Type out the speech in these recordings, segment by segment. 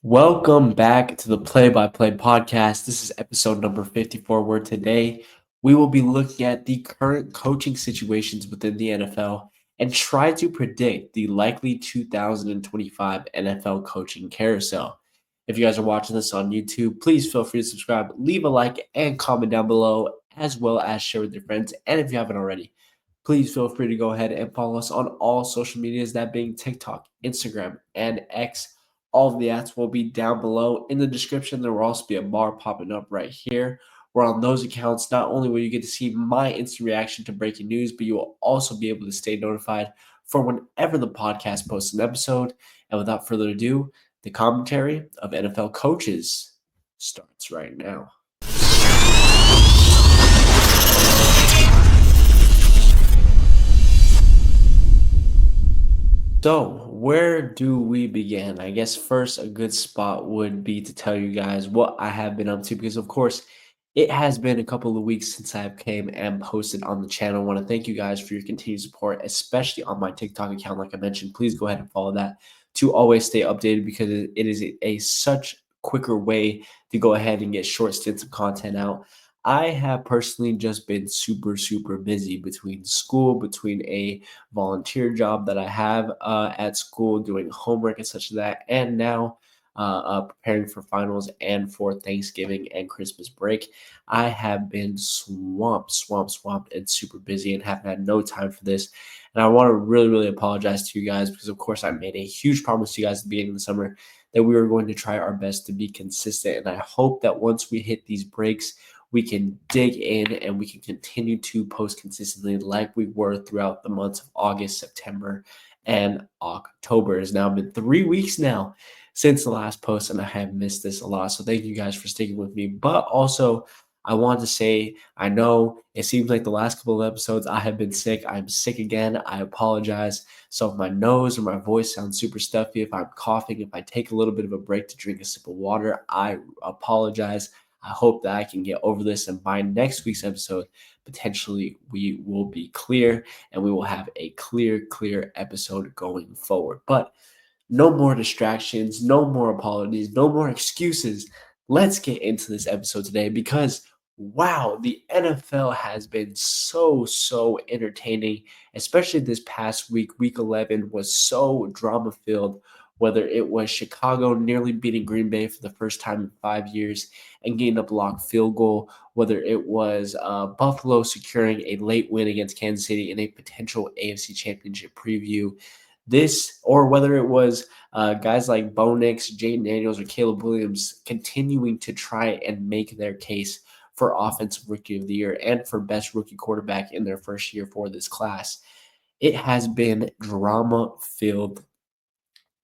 Welcome back to the Play by Play podcast. This is episode number 54, where today we will be looking at the current coaching situations within the NFL and try to predict the likely 2025 NFL coaching carousel. If you guys are watching this on YouTube, please feel free to subscribe, leave a like, and comment down below, as well as share with your friends. And if you haven't already, please feel free to go ahead and follow us on all social medias, that being TikTok, Instagram, and X. All of the ads will be down below in the description. There will also be a bar popping up right here, where on those accounts, not only will you get to see my instant reaction to breaking news, but you will also be able to stay notified for whenever the podcast posts an episode. And without further ado, the commentary of NFL coaches starts right now. So, where do we begin? I guess first, a good spot would be to tell you guys what I have been up to because, of course, it has been a couple of weeks since I came and posted on the channel. I want to thank you guys for your continued support, especially on my TikTok account. Like I mentioned, please go ahead and follow that to always stay updated because it is a such quicker way to go ahead and get short stints of content out. I have personally just been super, super busy between school, between a volunteer job that I have at school, doing homework and such as that, and now preparing for finals and for Thanksgiving and Christmas break. I have been swamped, and super busy and haven't had no time for this. And I want to really, really apologize to you guys because, of course, I made a huge promise to you guys at the beginning of the summer that we were going to try our best to be consistent. And I hope that once we hit these breaks, we can dig in and we can continue to post consistently like we were throughout the months of August, September, and October. It's now been 3 weeks now since the last post, and I have missed this a lot. So thank you guys for sticking with me. But also, I want to say, I know it seems like the last couple of episodes I have been sick. I'm sick again. I apologize. So if my nose or my voice sounds super stuffy, if I'm coughing, if I take a little bit of a break to drink a sip of water, I apologize. I hope that I can get over this, and by next week's episode, potentially we will be clear and we will have a clear episode going forward. But no more distractions, no more apologies, no more excuses. Let's get into this episode today because wow, the NFL has been so entertaining, especially this past week. Week 11 was so drama filled, whether it was Chicago nearly beating Green Bay for the first time in 5 years and getting a blocked field goal, whether it was Buffalo securing a late win against Kansas City in a potential AFC Championship preview. This, or whether it was guys like Bo Nix, Jaden Daniels, or Caleb Williams continuing to try and make their case for Offensive Rookie of the Year and for Best Rookie Quarterback in their first year for this class. It has been drama-filled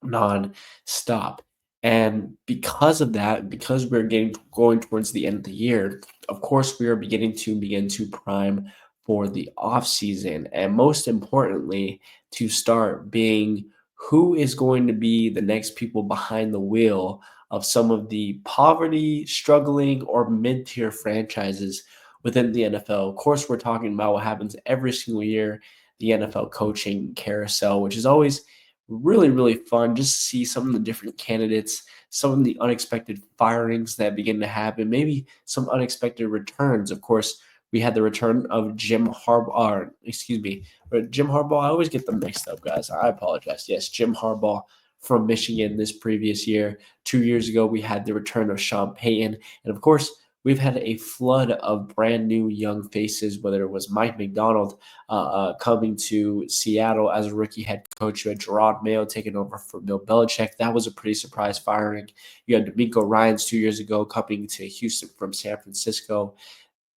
non-stop. And because of that, because we're going towards the end of the year, of course, we are begin to prime for the off season, and most importantly, to start being who is going to be the next people behind the wheel of some of the poverty struggling or mid-tier franchises within the NFL. Of course, we're talking about what happens every single year, the NFL coaching carousel, which is always really fun just to see some of the different candidates, some of the unexpected firings that begin to happen, maybe some unexpected returns. Of course, we had the return of Jim Harbaugh. Jim Harbaugh. I always get them mixed up, guys. I apologize. Yes, Jim Harbaugh from Michigan this previous year. 2 years ago, we had the return of Sean Payton, and of course, we've had a flood of brand new young faces, whether it was Mike McDonald coming to Seattle as a rookie head coach. You had Gerard Mayo taking over for Bill Belichick. That was a pretty surprise firing. You had D'Amico Ryans 2 years ago coming to Houston from San Francisco.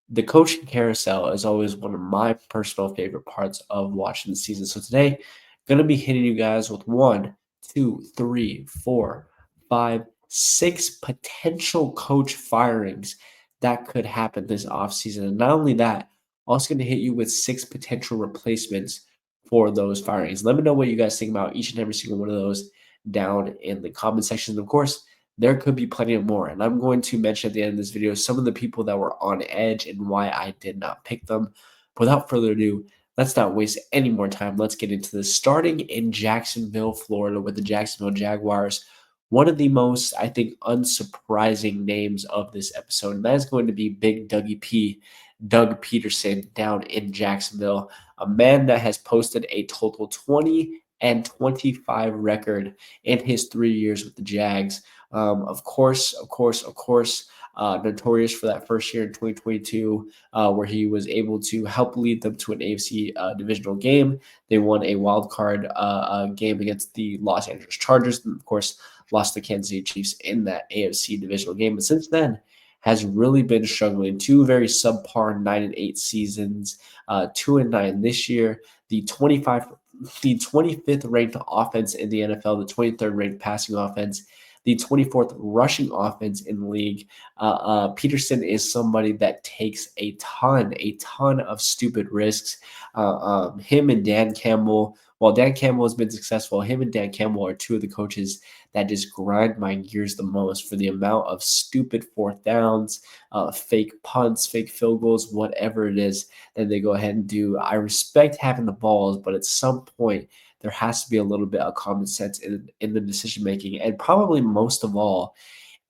The coaching carousel is always one of my personal favorite parts of watching the season. So today, going to be hitting you guys with 1, 2, 3, 4, 5, 6 potential coach firings that could happen this offseason. And not only that, also going to hit you with 6 potential replacements for those firings. Let me know what you guys think about each and every single one of those down in the comment section. Of course, there could be plenty of more. And I'm going to mention at the end of this video some of the people that were on edge and why I did not pick them. Without further ado, let's not waste any more time. Let's get into this. Starting in Jacksonville, Florida with the Jacksonville Jaguars. one of the most, I think, unsurprising names of this episode, and that is going to be Big Dougie P, Doug Peterson down in Jacksonville, a man that has posted a total 20-25 record in his 3 years with the Jags. Of course, notorious for that first year in 2022, where he was able to help lead them to an AFC divisional game. They won a wild card game against the Los Angeles Chargers, and of course, lost the Kansas City Chiefs in that AFC divisional game. But since then, has really been struggling. Two very subpar 9-8 seasons, 2-9 this year. The 25th ranked offense in the NFL, the 23rd ranked passing offense, the 24th rushing offense in the league. Peterson is somebody that takes a ton of stupid risks. Him and Dan Campbell, while Dan Campbell has been successful, him and Dan Campbell are two of the coaches that just grind my gears the most for the amount of stupid fourth downs, fake punts, fake field goals, whatever it is that they go ahead and do. I respect having the balls, but at some point, there has to be a little bit of common sense in the decision making. And probably most of all,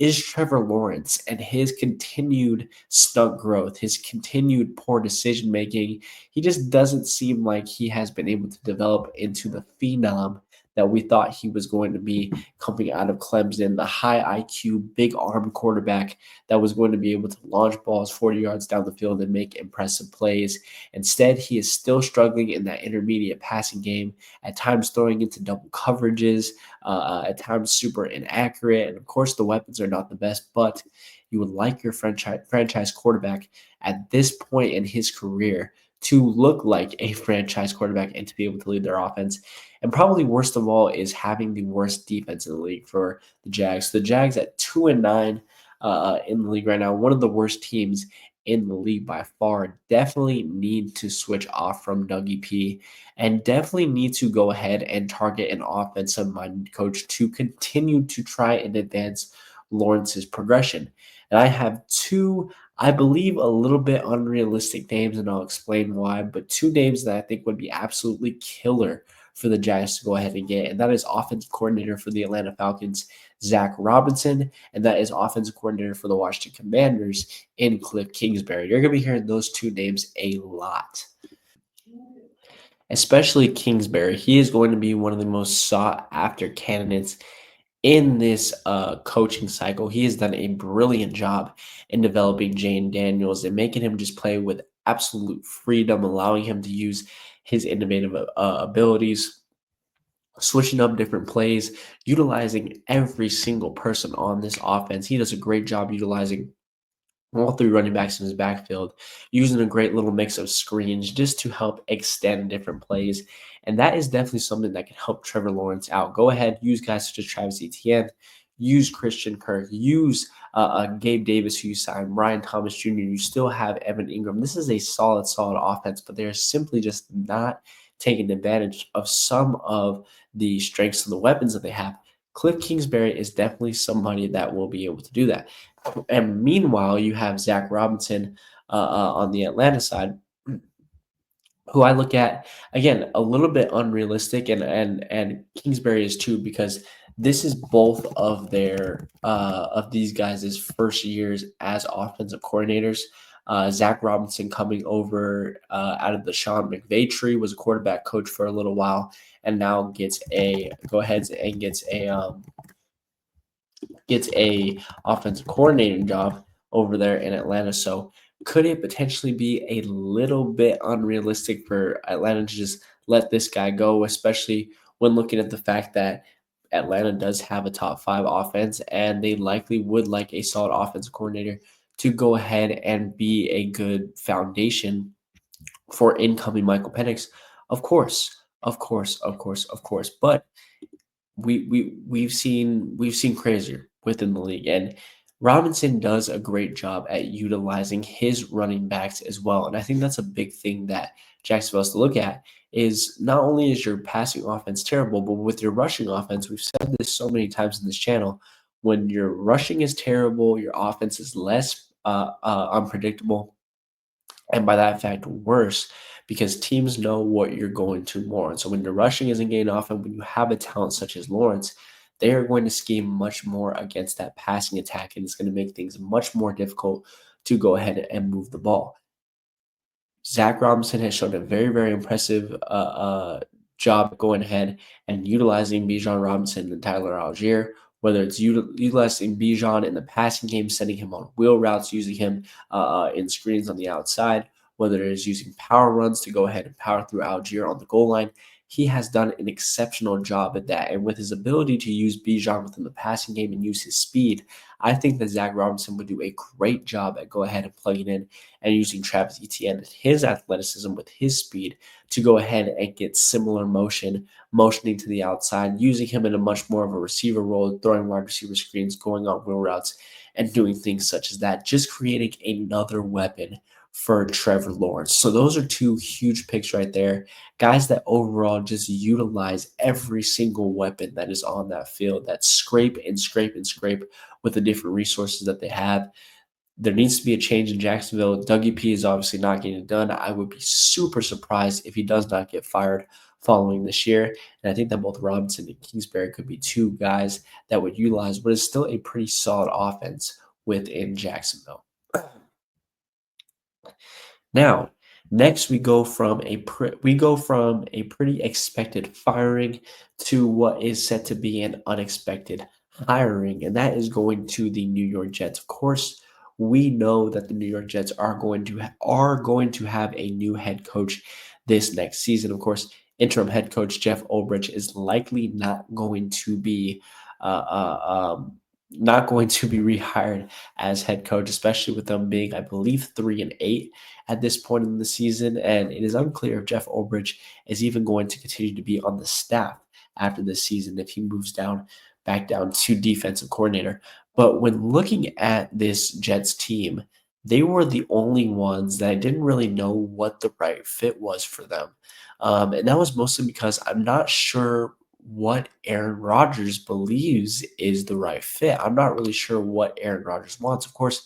is Trevor Lawrence and his continued stunt growth, his continued poor decision making. He just doesn't seem like he has been able to develop into the phenom that we thought he was going to be coming out of Clemson, the high IQ, big arm quarterback that was going to be able to launch balls 40 yards down the field and make impressive plays. Instead, he is still struggling in that intermediate passing game, at times throwing into double coverages, at times super inaccurate. And of course, the weapons are not the best, but you would like your franchise quarterback at this point in his career to look like a franchise quarterback and to be able to lead their offense. And probably worst of all is having the worst defense in the league for the Jags. The Jags at 2-9 in the league right now, one of the worst teams in the league by far. Definitely need to switch off from Dougie P and definitely need to go ahead and target an offensive minded coach to continue to try and advance Lawrence's progression. And I have two, I believe, a little bit unrealistic names, and I'll explain why, but two names that I think would be absolutely killer for the Giants to go ahead and get, and that is offensive coordinator for the Atlanta Falcons, Zach Robinson, and that is offensive coordinator for the Washington Commanders in Cliff Kingsbury. You're going to be hearing those two names a lot, especially Kingsbury. He is going to be one of the most sought after candidates in this coaching cycle. He has done a brilliant job in developing Jane Daniels and making him just play with absolute freedom, allowing him to use his innovative abilities, switching up different plays, utilizing every single person on this offense. He does a great job utilizing all three running backs in his backfield, using a great little mix of screens just to help extend different plays. And that is definitely something that can help Trevor Lawrence out. Go ahead, use guys such as Travis Etienne, use Christian Kirk, use Gabe Davis, who you signed, Ryan Thomas Jr. You still have Evan Ingram. This is a solid offense, but they're simply just not taking advantage of some of the strengths and the weapons that they have. Cliff Kingsbury is definitely somebody that will be able to do that. And meanwhile, you have Zach Robinson on the Atlanta side, who I look at again a little bit unrealistic, and Kingsbury is too, because this is both of their of these guys' first years as offensive coordinators. Zach Robinson coming over out of the Sean McVay tree, was a quarterback coach for a little while, and now gets a offensive coordinating job over there in Atlanta. So could it potentially be a little bit unrealistic for Atlanta to just let this guy go, especially when looking at the fact that Atlanta does have a top five offense and they likely would like a solid offensive coordinator to go ahead and be a good foundation for incoming Michael Penix? Of course. But we've seen crazier within the league, and Robinson does a great job at utilizing his running backs as well. And I think that's a big thing that Jacksonville has to look at, is not only is your passing offense terrible, but with your rushing offense, we've said this so many times in this channel, when your rushing is terrible, your offense is less unpredictable, and by that fact worse, because teams know what you're going to more. And so when the rushing isn't getting off, and when you have a talent such as Lawrence, they're going to scheme much more against that passing attack, and it's going to make things much more difficult to go ahead and move the ball. Zach Robinson has shown a very, very impressive job going ahead and utilizing Bijan Robinson and Tyler Algier, whether it's utilizing Bijan in the passing game, sending him on wheel routes, using him in screens on the outside, whether it is using power runs to go ahead and power through Algier on the goal line. He has done an exceptional job at that. And with his ability to use Bijan within the passing game and use his speed, I think that Zach Robinson would do a great job at go ahead and plugging in and using Travis Etienne and his athleticism with his speed to go ahead and get similar motioning to the outside, using him in a much more of a receiver role, throwing wide receiver screens, going on wheel routes, and doing things such as that, just creating another weapon for Trevor Lawrence. So those are two huge picks right there. Guys that overall just utilize every single weapon that is on that field, that scrape and scrape and scrape with the different resources that they have. There needs to be a change in Jacksonville. Dougie P is obviously not getting it done. I would be super surprised if he does not get fired following this year. And I think that both Robinson and Kingsbury could be two guys that would utilize what is still a pretty solid offense within Jacksonville. Now, next we go from a pretty expected firing to what is set to be an unexpected hiring, and that is going to the New York Jets. Of course, we know that the New York Jets are going to have a new head coach this next season. Of course, interim head coach Jeff Ulbrich is likely uh, um, not going to be rehired as head coach, especially with them being, I believe, 3-8 at this point in the season. And it is unclear if Jeff Ulbrich is even going to continue to be on the staff after this season if he moves back down to defensive coordinator. But when looking at this Jets team, they were the only ones that I didn't really know what the right fit was for them. And that was mostly because I'm not sure what Aaron Rodgers believes is the right fit. I'm not really sure what Aaron Rodgers wants. Of course,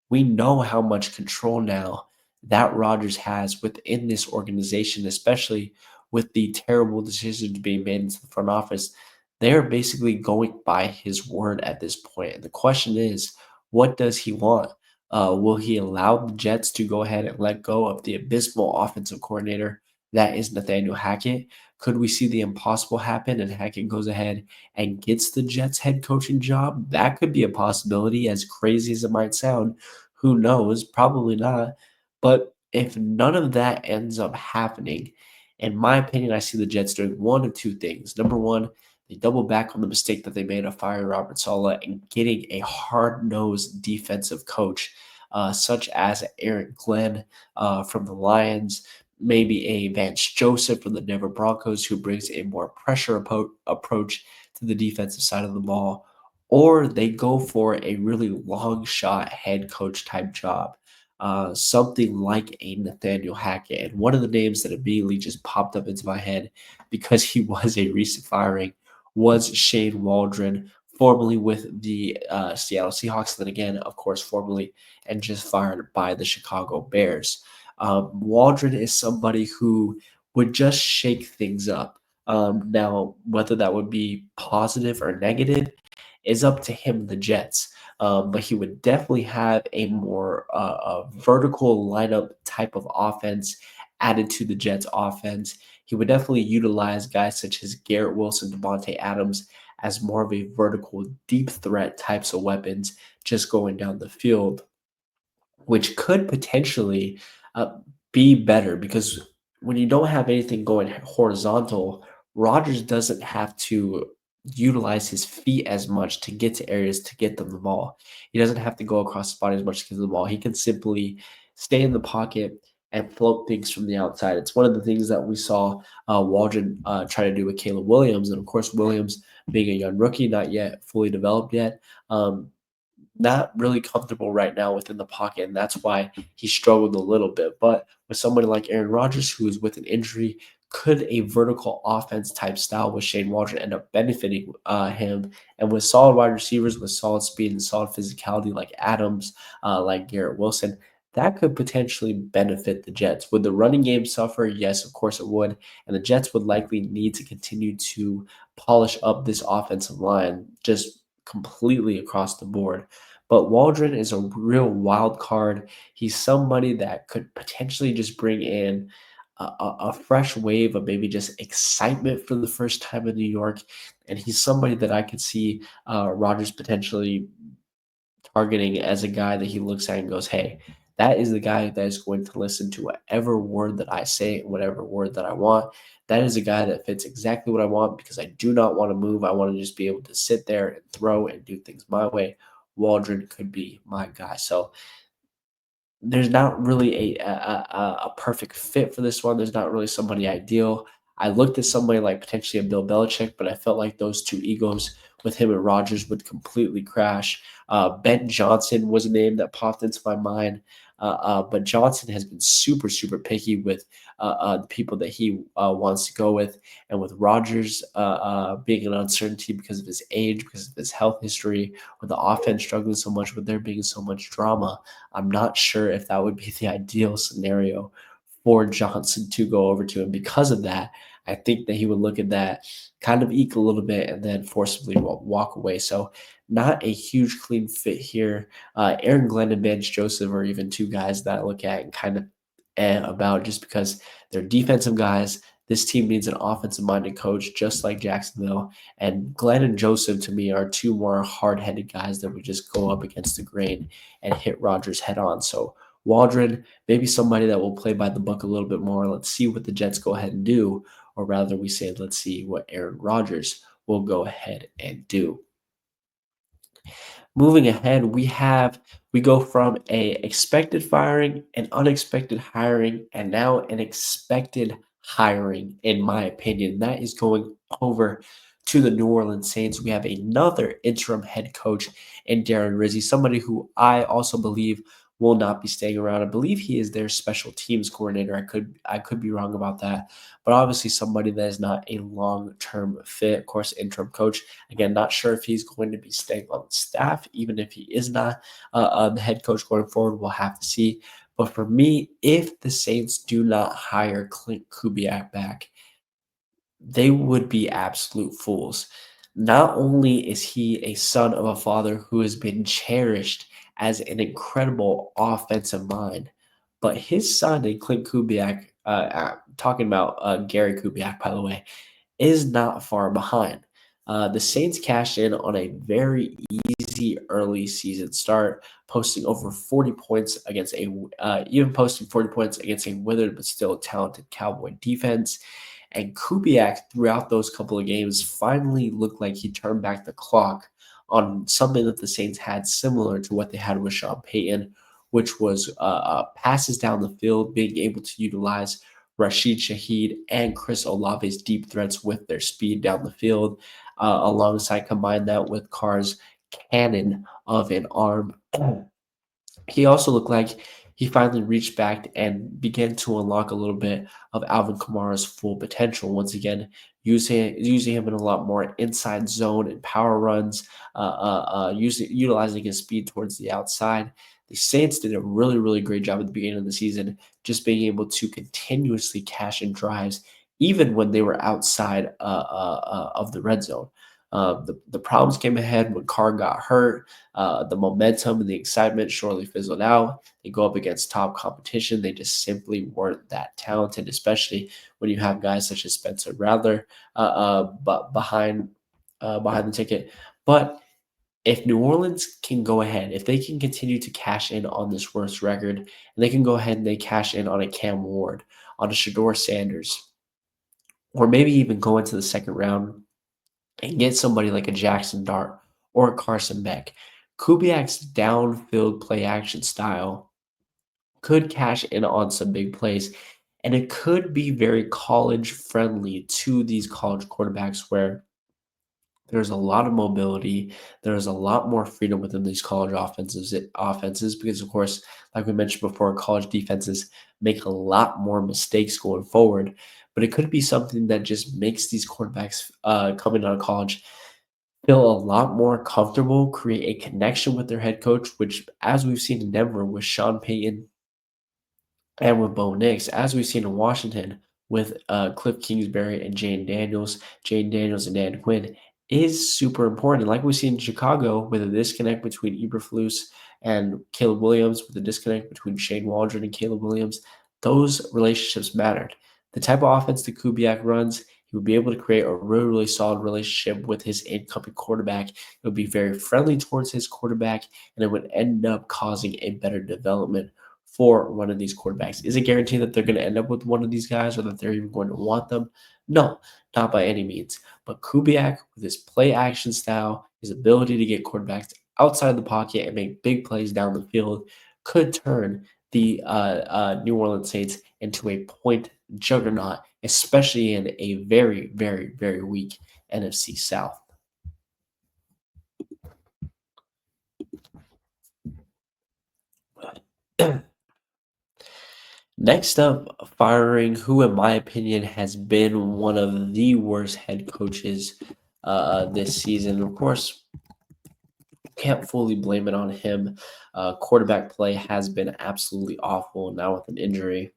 we know how much control now that Rodgers has within this organization, especially with the terrible decisions being made into the front office. They are basically going by his word at this point. And the question is, what does he want? Will he allow the Jets to go ahead and let go of the abysmal offensive coordinator that is Nathaniel Hackett? Could we see the impossible happen and Hackett goes ahead and gets the Jets head coaching job? That could be a possibility, as crazy as it might sound. Who knows? Probably not. But if none of that ends up happening, in my opinion, I see the Jets doing one of two things. Number one, they double back on the mistake that they made of firing Robert Saleh and getting a hard-nosed defensive coach, such as Aaron Glenn from the Lions, maybe a Vance Joseph from the Denver Broncos, who brings a more pressure approach to the defensive side of the ball, or they go for a really long shot head coach type job, something like a Nathaniel Hackett. And one of the names that immediately just popped up into my head because he was a recent firing was Shane Waldron, formerly with the Seattle Seahawks, then again, of course, formerly and just fired by the Chicago Bears. Waldron is somebody who would just shake things up. Now, whether that would be positive or negative is up to him, the Jets. But he would definitely have a more vertical lineup type of offense added to the Jets offense. He would definitely utilize guys such as Garrett Wilson, Devontae Adams as more of a vertical deep threat types of weapons just going down the field, which could potentially uh, be better because when you don't have anything going horizontal, Rodgers doesn't have to utilize his feet as much to get to areas to get them the ball. He doesn't have to go across the body as much to get the ball. He can simply stay in the pocket and float things from the outside. It's one of the things that we saw Waldron try to do with Caleb Williams. And of course, Williams being a young rookie, not yet fully developed yet, not really comfortable right now within the pocket, and that's why he struggled a little bit. But with somebody like Aaron Rodgers, who is with an injury, could a vertical offense type style with Shane Waldron end up benefiting him? And with solid wide receivers, with solid speed and solid physicality like Adams, like Garrett Wilson, that could potentially benefit the Jets. Would the running game suffer? Yes, of course it would. And the Jets would likely need to continue to polish up this offensive line just completely across the board. But Waldron is a real wild card. He's somebody that could potentially just bring in a fresh wave of maybe just excitement for the first time in New York. And he's somebody that I could see Rodgers potentially targeting as a guy that he looks at and goes, hey, that is the guy that is going to listen to whatever word that I say, whatever word that I want. That is a guy that fits exactly what I want because I do not want to move. I want to just be able to sit there and throw and do things my way. Waldron could be my guy. So there's not really a perfect fit for this one. There's not really somebody ideal. I looked at somebody like potentially a Bill Belichick, but I felt like those two egos with him and Rodgers would completely crash. Ben Johnson was a name that popped into my mind, but Johnson has been super, super picky with the people that he wants to go with. And with Rodgers being an uncertainty because of his age, because of his health history, with the offense struggling so much, with there being so much drama, I'm not sure if that would be the ideal scenario for Johnson to go over to. And because of that, I think that he would look at that, kind of eke a little bit, and then forcibly walk away. So, not a huge clean fit here. Aaron Glenn and Vance Joseph are even two guys that I look at and kind of about just because they're defensive guys. This team needs an offensive minded coach, just like Jacksonville. And Glenn and Joseph, to me, are two more hard headed guys that would just go up against the grain and hit Rodgers head on. So Waldron, maybe somebody that will play by the book a little bit more. Let's see what the Jets go ahead and do, or rather, we say, let's see what Aaron Rodgers will go ahead and do. Moving ahead, we go from a expected firing, an unexpected hiring, and now an expected hiring, in my opinion. That is going over to the New Orleans Saints. We have another interim head coach in Darren Rizzi, somebody who I also believe will not be staying around. I believe he is their special teams coordinator. I could be wrong about that, but obviously somebody that is not a long-term fit. Of course, interim coach. Again, not sure if he's going to be staying on the staff, even if he is not the head coach going forward. We'll have to see. But for me, if the Saints do not hire Clint Kubiak back, they would be absolute fools. Not only is he a son of a father who has been cherished as an incredible offensive mind, but his son and Clint Kubiak, talking about Gary Kubiak, by the way, is not far behind. The Saints cashed in on a very easy early season start, posting over 40 points against even posting 40 points against a withered but still talented Cowboy defense. And Kubiak, throughout those couple of games, finally looked like he turned back the clock on something that the Saints had similar to what they had with Sean Payton, which was passes down the field, being able to utilize Rashid Shaheed and Chris Olave's deep threats with their speed down the field, alongside combine that with Carr's cannon of an arm. He also looked like he finally reached back and began to unlock a little bit of Alvin Kamara's full potential. Once again, using him in a lot more inside zone and power runs, utilizing his speed towards the outside. The Saints did a really, really great job at the beginning of the season, just being able to continuously cash in drives, even when they were outside of the red zone. The problems came ahead when Carr got hurt. The momentum and the excitement surely fizzled out. They go up against top competition. They just simply weren't that talented, especially when you have guys such as Spencer Rattler but behind the ticket. But if New Orleans can go ahead, if they can continue to cash in on this worst record, and they can go ahead and they cash in on a Cam Ward, on a Shador Sanders, or maybe even go into the second round and get somebody like a Jackson Dart or a Carson Beck. Kubiak's downfield play action style could cash in on some big plays, and it could be very college friendly to these college quarterbacks where there's a lot of mobility. There's a lot more freedom within these college offenses because, of course, like we mentioned before, college defenses make a lot more mistakes going forward. But it could be something that just makes these quarterbacks coming out of college feel a lot more comfortable, create a connection with their head coach, which, as we've seen in Denver with Sean Payton And with Bo Nix, as we've seen in Washington with Cliff Kingsbury and Jane Daniels and Dan Quinn is super important. Like we see in Chicago with a disconnect between Eberflus and Caleb Williams, with a disconnect between Shane Waldron and Caleb Williams, those relationships mattered. The type of offense that Kubiak runs, he would be able to create a really, really solid relationship with his incoming quarterback. It would be very friendly towards his quarterback, and it would end up causing a better development for one of these quarterbacks. Is it guaranteed that they're going to end up with one of these guys or that they're even going to want them? No, not by any means. But Kubiak, with his play action style, his ability to get quarterbacks outside the pocket and make big plays down the field, could turn the New Orleans Saints into a point juggernaut, especially in a very, very, very weak NFC South. Next up, firing who, in my opinion, has been one of the worst head coaches this season. Of course, can't fully blame it on him. Quarterback play has been absolutely awful. Now with an injury,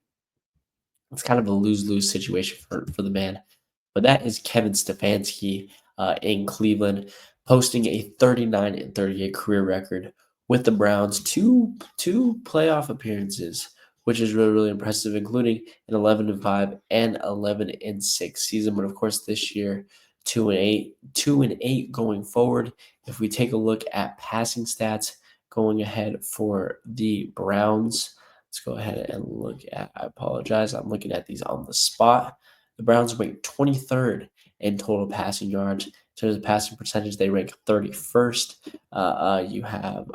it's kind of a lose-lose situation for the man. But that is Kevin Stefanski in Cleveland, posting a 39-38 career record with the Browns, two playoff appearances, which is really really impressive, including an 11-5 and 11-6 season. But of course, this year 2-8, 2-8 going forward. If we take a look at passing stats going ahead for the Browns, let's go ahead and look at. I apologize, I'm looking at these on the spot. The Browns rank 23rd in total passing yards. In terms of passing percentage, they rank 31st. You have,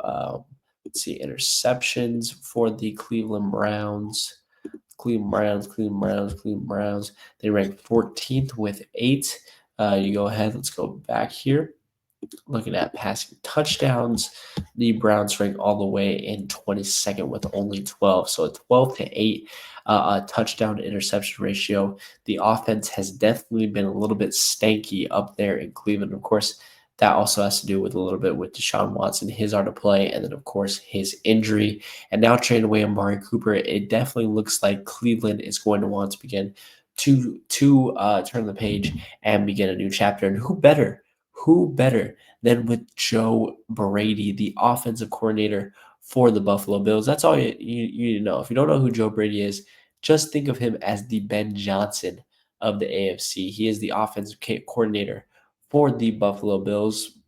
let's see, interceptions for the Cleveland Browns. Cleveland Browns. They rank 14th with 8. You go ahead. Let's go back here. Looking at passing touchdowns, the Browns rank all the way in 22nd with only 12. So a 12-8 touchdown to interception ratio. The offense has definitely been a little bit stanky up there in Cleveland. Of course, that also has to do with a little bit with Deshaun Watson, his art of play, and then of course his injury. And now trading away Amari Cooper, it definitely looks like Cleveland is going to want to begin to turn the page and begin a new chapter. And who better than with Joe Brady, the offensive coordinator for the Buffalo Bills? That's all you need to know. If you don't know who Joe Brady is, just think of him as the Ben Johnson of the AFC. He is the offensive coordinator for the Buffalo Bills,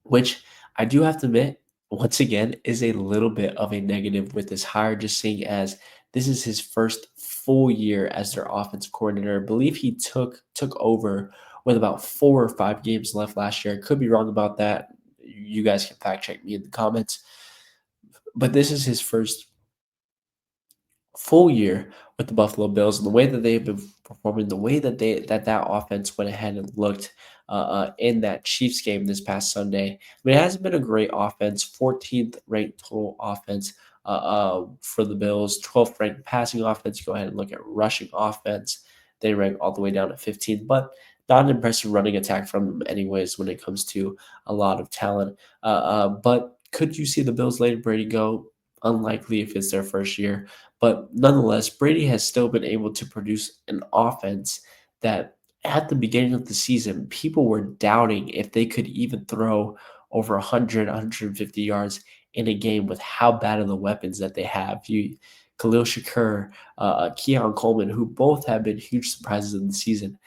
which I do have to admit, once again, is a little bit of a negative with this hire, just seeing as this is his first full year as their offensive coordinator. I believe he took over with about 4 or 5 games left last year. I could be wrong about that. You guys can fact check me in the comments. But this is his first full year with the Buffalo Bills, and the way that they've been performing, the way that that offense went ahead and looked in that Chiefs game this past Sunday. I mean, it hasn't been a great offense. 14th ranked total offense for the Bills. 12th ranked passing offense. Go ahead and look at rushing offense. They rank all the way down to 15th, but not an impressive running attack from them, anyways, when it comes to a lot of talent. But could you see the Bills later Brady go? Unlikely if it's their first year. But nonetheless, Brady has still been able to produce an offense that at the beginning of the season, people were doubting if they could even throw over 100, 150 yards in a game with how bad of the weapons that they have. Khalil Shakur, Keon Coleman, who both have been huge surprises in the season.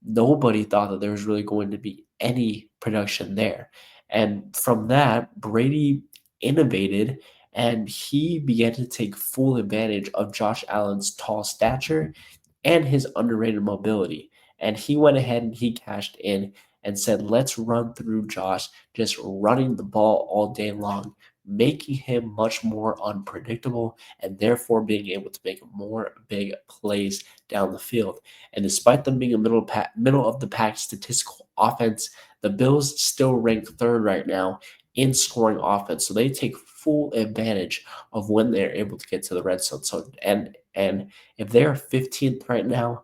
Nobody thought that there was really going to be any production there. And from that, Brady innovated and he began to take full advantage of Josh Allen's tall stature and his underrated mobility. And he went ahead and he cashed in and said, let's run through Josh, just running the ball all day long, making him much more unpredictable and therefore being able to make more big plays down the field. And despite them being a middle of the pack statistical offense, the Bills still rank third right now in scoring offense. So they take full advantage of when they're able to get to the red zone. So and if they're 15th right now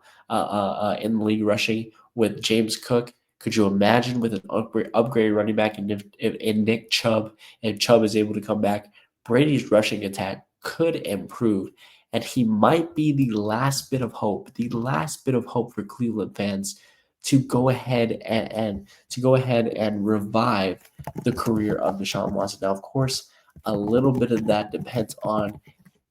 in the league rushing with James Cook, could you imagine with an upgrade running back in Nick Chubb, and Chubb is able to come back, Brady's rushing attack could improve. and he might be the last bit of hope for Cleveland fans to go ahead and revive the career of Deshaun Watson. Now, of course, a little bit of that depends on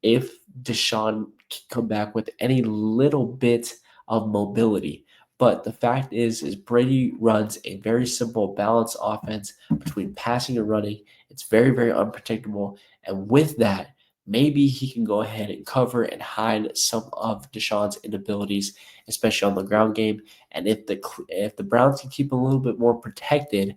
if Deshaun can come back with any little bit of mobility. But the fact is Brady runs a very simple, balanced offense between passing and running. It's very, very unpredictable. And with that, maybe he can go ahead and cover and hide some of Deshaun's inabilities, especially on the ground game. And if the Browns can keep a little bit more protected,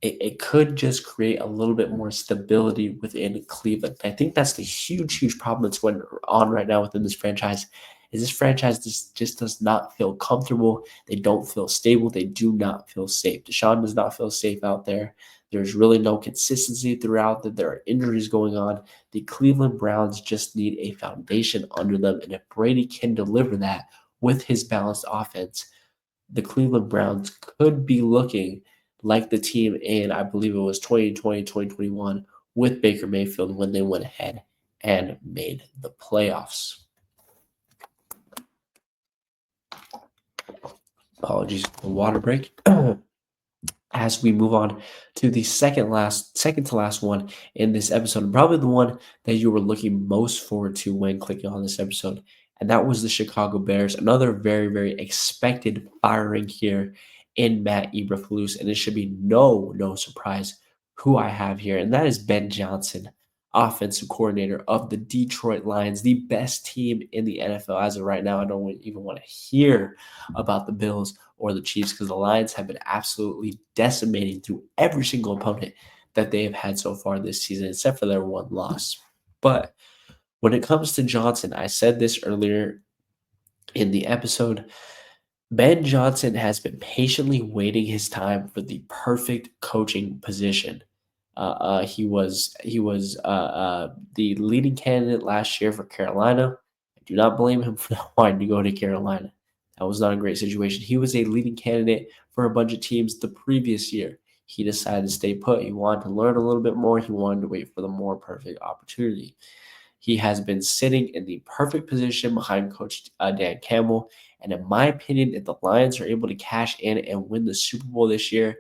it could just create a little bit more stability within Cleveland. I think that's the huge, huge problem that's going on right now within this franchise. Is this franchise just does not feel comfortable. They don't feel stable. They do not feel safe. Deshaun does not feel safe out there. There's really no consistency throughout that. There are injuries going on. The Cleveland Browns just need a foundation under them. And if Brady can deliver that with his balanced offense, the Cleveland Browns could be looking like the team in, I believe it was 2020, 2021, with Baker Mayfield when they went ahead and made the playoffs. Apologies for the water break. As we move on to the second to last one in this episode, and probably the one that you were looking most forward to when clicking on this episode, and that was the Chicago Bears. Another very, very expected firing here in Matt Eberflus, and it should be no surprise who I have here, and that is Ben Johnson, offensive coordinator of the Detroit Lions, the best team in the NFL as of right now. I don't even want to hear about the Bills or the Chiefs because the Lions have been absolutely decimating through every single opponent that they have had so far this season, except for their one loss. But when it comes to Johnson, I said this earlier in the episode. Ben Johnson has been patiently waiting his time for the perfect coaching position. He was the leading candidate last year for Carolina. I do not blame him for not wanting to go to Carolina. That was not a great situation. He was a leading candidate for a bunch of teams the previous year. He decided to stay put. He wanted to learn a little bit more. He wanted to wait for the more perfect opportunity. He has been sitting in the perfect position behind Coach Dan Campbell. And in my opinion, if the Lions are able to cash in and win the Super Bowl this year,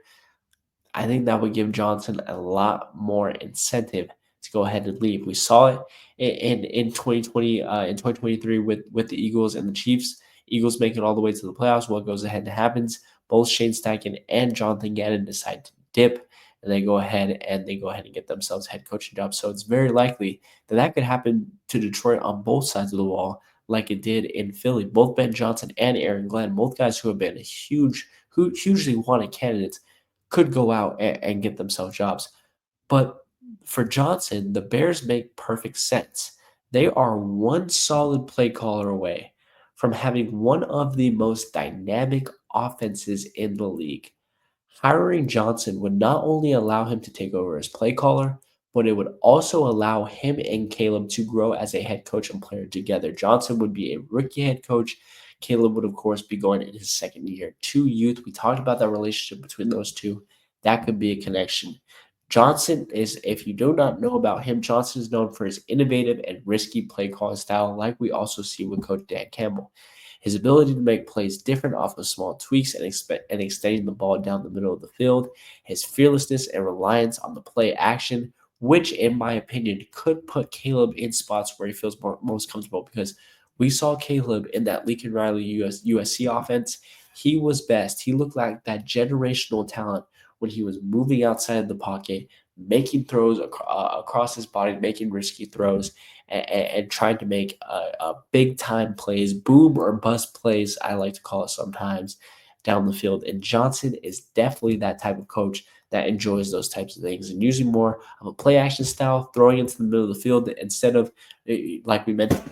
I think that would give Johnson a lot more incentive to go ahead and leave. We saw it in 2020 in 2023 with the Eagles and the Chiefs. Eagles make it all the way to the playoffs. What goes ahead and happens? Both Shane Steichen and Jonathan Gannon decide to dip, and they go ahead and get themselves head coaching jobs. So it's very likely that that could happen to Detroit on both sides of the wall, like it did in Philly. Both Ben Johnson and Aaron Glenn, both guys who have been hugely wanted candidates, could go out and get themselves jobs. But for Johnson, the Bears make perfect sense. They are one solid play caller away from having one of the most dynamic offenses in the league. Hiring Johnson would not only allow him to take over as play caller, but it would also allow him and Caleb to grow as a head coach and player together. Johnson would be a rookie head coach. Caleb would, of course, be going in his second year. Two youth. We talked about that relationship between those two. That could be a connection. Johnson is, if you do not know about him, Johnson is known for his innovative and risky play calling style, like we also see with Coach Dan Campbell. His ability to make plays different off of small tweaks and extending the ball down the middle of the field, his fearlessness and reliance on the play action, which, in my opinion, could put Caleb in spots where he feels most comfortable because we saw Caleb in that Lincoln Riley USC offense. He was best. He looked like that generational talent when he was moving outside the pocket, making throws across his body, making risky throws, and trying to make big time plays, boom or bust plays, I like to call it sometimes, down the field. And Johnson is definitely that type of coach that enjoys those types of things and using more of a play action style, throwing into the middle of the field instead of, like we mentioned,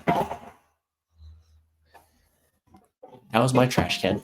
that was my trash can.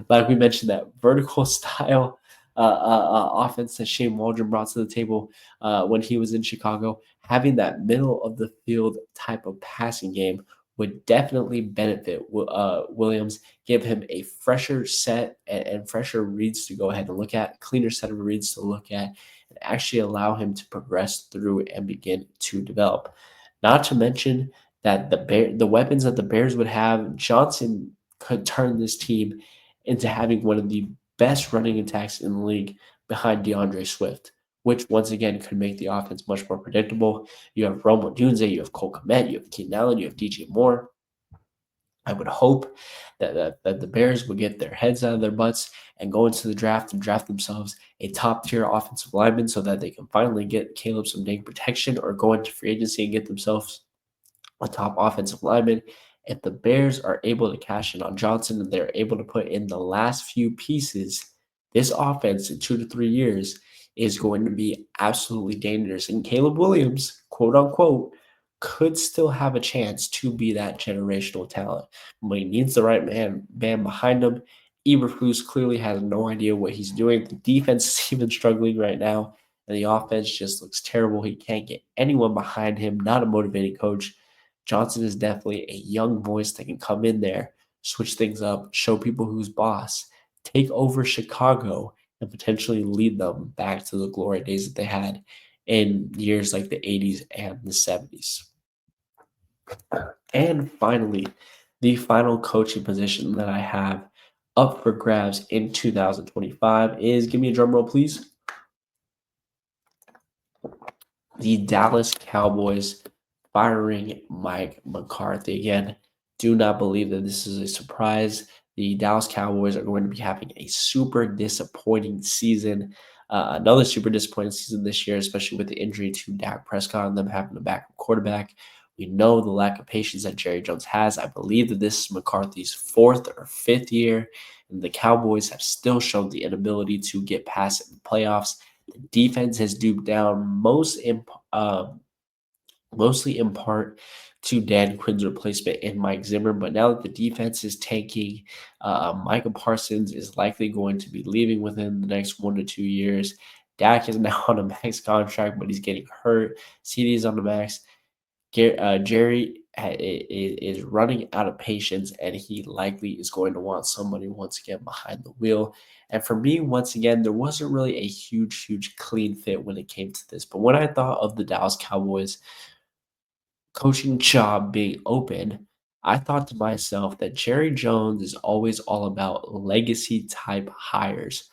Like we mentioned, that vertical style offense that Shane Waldron brought to the table when he was in Chicago, having that middle of the field type of passing game would definitely benefit Williams, give him a fresher set and fresher reads to go ahead and look at, cleaner set of reads to look at, and actually allow him to progress through and begin to develop. Not to mention that the weapons that the Bears would have, Johnson could turn this team into having one of the best running attacks in the league behind DeAndre Swift, which once again could make the offense much more predictable. You have Rome Odunze, you have Cole Kmet, you have Keenan Allen, you have DJ Moore. I would hope that the Bears would get their heads out of their butts and go into the draft and draft themselves a top tier offensive lineman so that they can finally get Caleb some dang protection or go into free agency and get themselves a top offensive lineman. If the Bears are able to cash in on Johnson and they're able to put in the last few pieces, this offense in 2 to 3 years is going to be absolutely dangerous. And Caleb Williams, quote unquote, could still have a chance to be that generational talent. But he needs the right man behind him. Eberflus clearly has no idea what he's doing. The defense is even struggling right now, and the offense just looks terrible. He can't get anyone behind him, not a motivating coach. Johnson is definitely a young voice that can come in there, switch things up, show people who's boss, take over Chicago, and potentially lead them back to the glory days that they had in years like the 80s and the 70s. And finally, the final coaching position that I have up for grabs in 2025 is, give me a drum roll, please. The Dallas Cowboys firing Mike McCarthy. Again, do not believe that this is a surprise. The Dallas Cowboys are going to be having a super disappointing season. Another super disappointing season this year, especially with the injury to Dak Prescott and them having a backup quarterback. We know the lack of patience that Jerry Jones has. I believe that this is McCarthy's fourth or fifth year, and the Cowboys have still shown the inability to get past it in the playoffs. The defense has duped down mostly in part to Dan Quinn's replacement in Mike Zimmer. But now that the defense is tanking, Michael Parsons is likely going to be leaving within the next 1 to 2 years. Dak is now on a max contract, but he's getting hurt. CD is on the max. Jerry is running out of patience, and he likely is going to want somebody once again behind the wheel. And for me, once again, there wasn't really a huge clean fit when it came to this. But when I thought of the Dallas Cowboys coaching job being open, I thought to myself that Jerry Jones is always all about legacy type hires,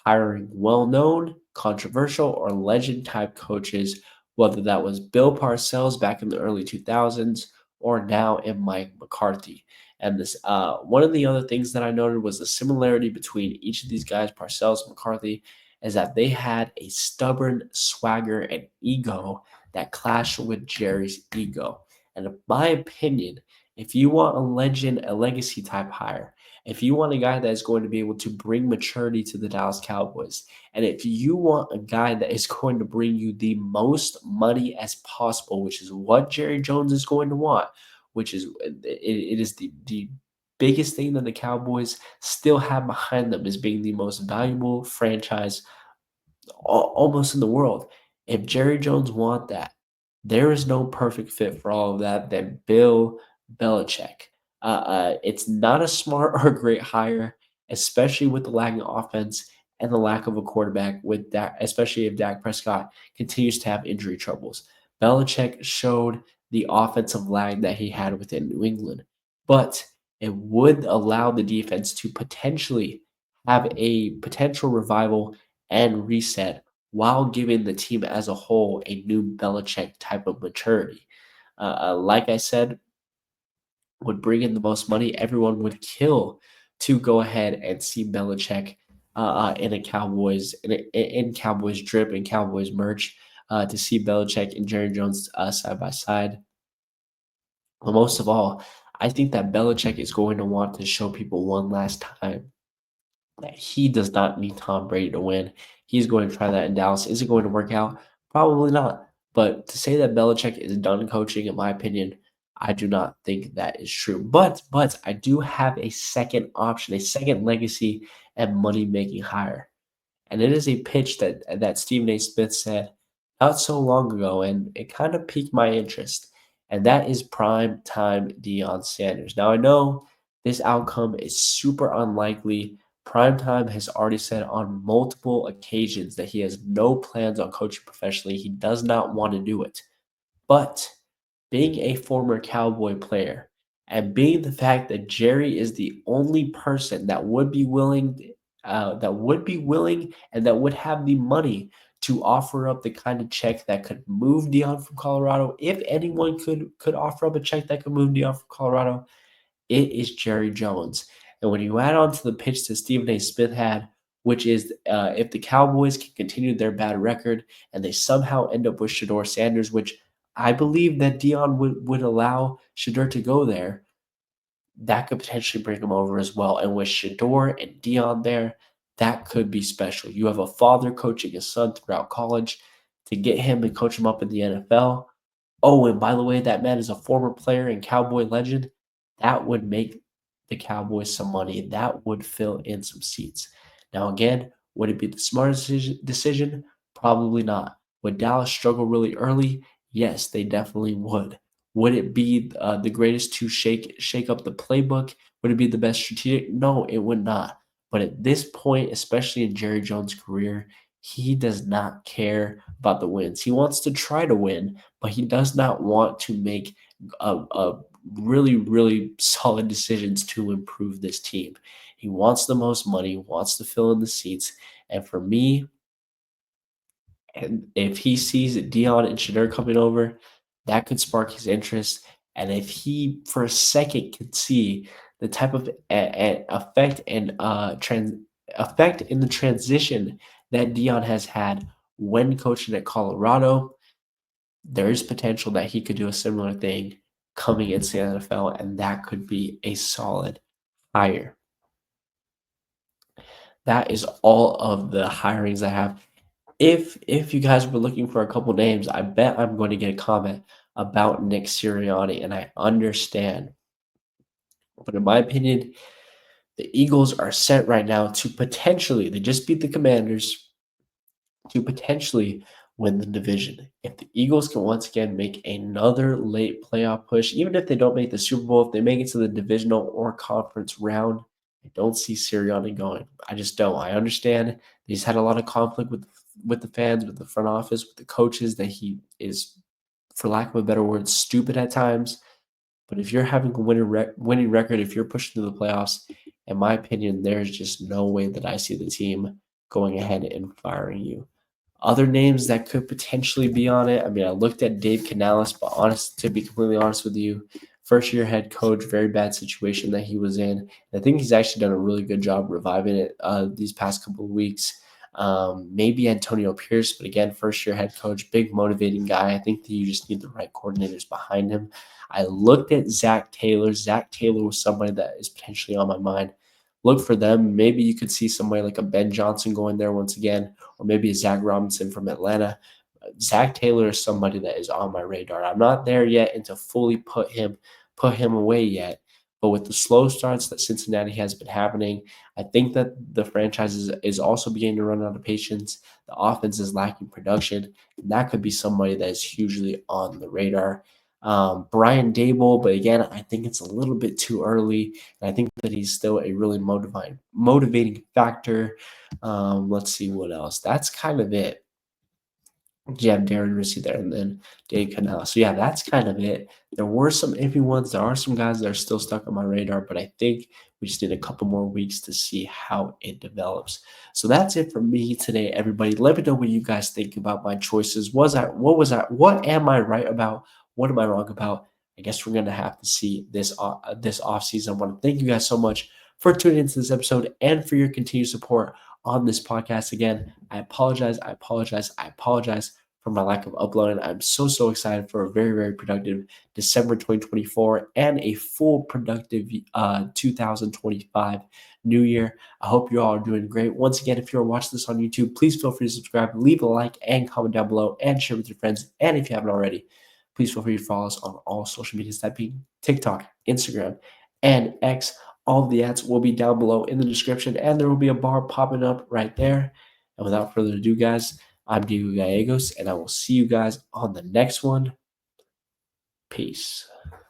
hiring well known, controversial, or legend type coaches, whether that was Bill Parcells back in the early 2000s or now in Mike McCarthy. And this, one of the other things that I noted was the similarity between each of these guys, Parcells and McCarthy, is that they had a stubborn swagger and ego that clashed with Jerry's ego. And in my opinion, if you want a legend, a legacy type hire, if you want a guy that is going to be able to bring maturity to the Dallas Cowboys, and if you want a guy that is going to bring you the most money as possible, which is what Jerry Jones is going to want, which is it is the biggest thing that the Cowboys still have behind them is being the most valuable franchise almost in the world. If Jerry Jones want that, there is no perfect fit for all of that than Bill Belichick. It's not a smart or great hire, especially with the lagging offense and the lack of a quarterback. With that, especially if Dak Prescott continues to have injury troubles, Belichick showed the offensive lag that he had within New England, but it would allow the defense to potentially have a potential revival and reset while giving the team as a whole a new Belichick type of maturity. Like I said, would bring in the most money. Everyone would kill to go ahead and see Belichick in a Cowboys in Cowboys drip and Cowboys merch. To see Belichick and Jerry Jones side by side. But most of all, I think that Belichick is going to want to show people one last time that he does not need Tom Brady to win. He's going to try that in Dallas. Is it going to work out? Probably not. But to say that Belichick is done coaching, in my opinion, I do not think that is true. But I do have a second option, a second legacy and money making hire. And it is a pitch that Stephen A. Smith said not so long ago, and it kind of piqued my interest. And that is prime time Deion Sanders. Now I know this outcome is super unlikely. Primetime has already said on multiple occasions that he has no plans on coaching professionally. He does not want to do it. But being a former Cowboy player, and being the fact that Jerry is the only person that would be willing and that would have the money to offer up the kind of check that could move Dion from Colorado. If anyone could offer up a check that could move Dion from Colorado, it is Jerry Jones. And when you add on to the pitch that Stephen A. Smith had, which is if the Cowboys can continue their bad record and they somehow end up with Shador Sanders, which I believe that Dion would allow Shador to go there, that could potentially bring him over as well. And with Shador and Dion there, that could be special. You have a father coaching his son throughout college to get him and coach him up in the NFL. Oh, and by the way, that man is a former player and Cowboy legend. That would make the Cowboys some money. That would fill in some seats. Now, again, would it be the smartest decision? Probably not. Would Dallas struggle really early? Yes, they definitely would. Would it be the greatest to shake up the playbook? Would it be the best strategic? No, it would not. But at this point, especially in Jerry Jones' career, he does not care about the wins. He wants to try to win, but he does not want to make a really, really solid decisions to improve this team. He wants the most money, wants to fill in the seats. And for me, and if he sees Dion and Shador coming over, that could spark his interest. And if he, for a second, could see the type of effect and effect in the transition that Dion has had when coaching at Colorado, there is potential that he could do a similar thing coming into the NFL, and that could be a solid hire. That is all of the hirings I have. If you guys were looking for a couple names, I bet I'm going to get a comment about Nick Sirianni, and I understand. But in my opinion, the Eagles are set right now to potentially, they just beat the Commanders, to potentially win the division. If the Eagles can once again make another late playoff push, even if they don't make the Super Bowl, if they make it to the divisional or conference round, I don't see Sirianni going. I just don't. I understand he's had a lot of conflict with the fans, with the front office, with the coaches, that he is, for lack of a better word, stupid at times. But if you're having a winning record, if you're pushing to the playoffs, in my opinion, there's just no way that I see the team going ahead and firing you. Other names that could potentially be on it. I mean, I looked at Dave Canales, but to be completely honest with you, first year head coach, very bad situation that he was in. And I think he's actually done a really good job reviving it these past couple of weeks. Maybe Antonio Pierce, but again, first year head coach, big motivating guy. I think that you just need the right coordinators behind him. I looked at Zach Taylor. Zach Taylor was somebody that is potentially on my mind. Look for them. Maybe you could see somebody like a Ben Johnson going there once again, or maybe a Zach Robinson from Atlanta. Zach Taylor is somebody that is on my radar. I'm not there yet and to fully put him away yet. But with the slow starts that Cincinnati has been happening, I think that the franchise is also beginning to run out of patience. The offense is lacking production, and that could be somebody that is hugely on the radar. Brian Dable, but again, I think it's a little bit too early, and I think that he's still a really motivating factor. Let's see what else. That's kind of it. You have Darren Rizzi there and then Dave Canal. So yeah, that's kind of it. There were some iffy ones. There are some guys that are still stuck on my radar, but I think we just need a couple more weeks to see how it develops. So that's it for me today, everybody. Let me know what you guys think about my choices. What am I right about? What am I wrong about? I guess we're gonna have to see this off season. I want to thank you guys so much for tuning into this episode and for your continued support on this podcast. Again, I apologize for my lack of uploading. I'm so excited for a very productive December 2024 and a full productive 2025 new year. I hope you all are doing great. Once again, if you're watching this on YouTube, please feel free to subscribe, leave a like and comment down below, and share with your friends. And if you haven't already, please feel free to follow us on all social medias, that being TikTok, Instagram, and X. All of the ads will be down below in the description, and there will be a bar popping up right there. And without further ado, guys, I'm Diego Gallegos, and I will see you guys on the next one. Peace.